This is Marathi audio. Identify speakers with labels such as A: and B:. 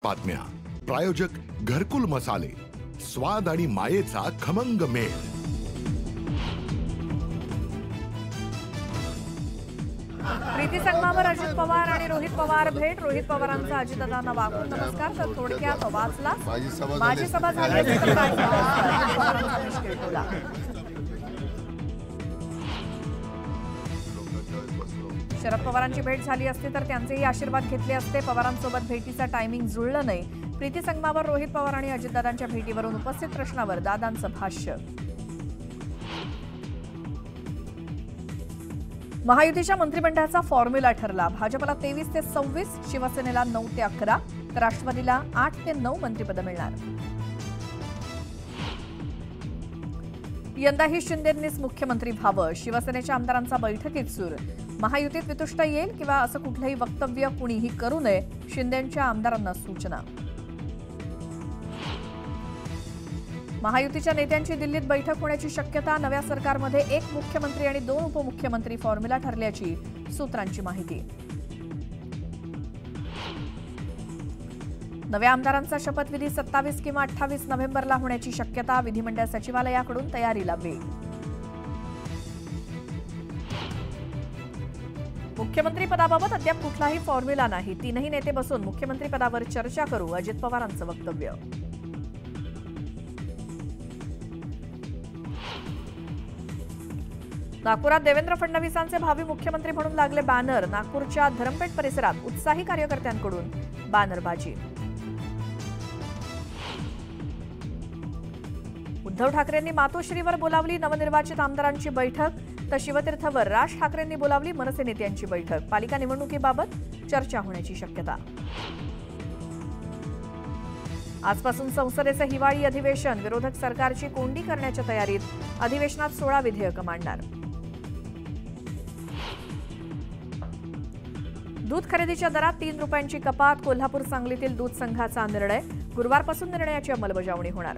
A: बातम्या. प्रायोजक घरकुल मसाले, स्वाद आणि मायेचा खमंग मेळ.
B: प्रीती संगमावर अजित पवार आणि रोहित पवार भेट. रोहित पवारांचा अजितदादांना वाकून नमस्कार. तर थोडक्यात वाचला माझी सभा झाली असती तर काय झालं असतं? अजित पवारांचा मुश्किल टोला. शरद पवारांची भेट झाली असती तर त्यांचेही आशीर्वाद घेतले असते. पवारांसोबत भेटीचा टायमिंग जुळलं नाही. प्रीती संगमावर रोहित पवार आणि अजितदादांच्या भेटीवरून उपस्थित प्रश्नावर दादांचं भाष्य. महायुतीच्या मंत्रिमंडळाचा फॉर्म्युला ठरला. भाजपला 23 ते 26, शिवसेनेला 9 ते 11, तर राष्ट्रवादीला 8 ते 9 मंत्रिपदं मिळणार. यंदाही शिंदेंनीच मुख्यमंत्री व्हावं, शिवसेनेच्या आमदारांचा बैठकीत सूर. महायुतीत वितुष्ट येईल किंवा असं कुठलंही वक्तव्य कुणीही करू नये, शिंदेंच्या आमदारांना सूचना. महायुतीच्या नेत्यांची दिल्लीत बैठक होण्याची शक्यता. नव्या सरकारमध्ये 1 मुख्यमंत्री आणि 2 उपमुख्यमंत्री फॉर्म्युला ठरल्याची सूत्रांची माहिती. नव्या आमदारांचा शपथविधी 27 किंवा 28 नोव्हेंबरला होण्याची शक्यता. विधिमंडळ सचिवालयाकडून तयारीला वेग. मुख्यमंत्री पदाबाबत अद्याप कुठलाही फॉर्म्युला नाही. 3ही नेते बसून मुख्यमंत्री पदावर चर्चा करू, अजित पवारांचं वक्तव्य. नागपुरात देवेंद्र फडणवीसांचे भावी मुख्यमंत्री म्हणून लागले बॅनर. नागपूरच्या धरमपेठ परिसरात उत्साही कार्यकर्त्यांकडून बॅनरबाजी. उद्धव ठाकरेंनी मातोश्रीवर बोलावली नवनिर्वाचित आमदारांची बैठक, तर शिवतीर्थवर राज ठाकरेंनी बोलावली मनसे नेत्यांची बैठक. पालिका निवडणुकीबाबत चर्चा होण्याची शक्यता. आजपासून संसदेचं हिवाळी अधिवेशन. विरोधक सरकारची कोंडी करण्याच्या तयारीत. अधिवेशनात 16 विधेयकं मांडणार. दूध खरेदीच्या दरात 3 रुपयांची कपात. कोल्हापूर सांगलीतील दूध संघाचा निर्णय. गुरुवारपासून निर्णयाची अंमलबजावणी होणार.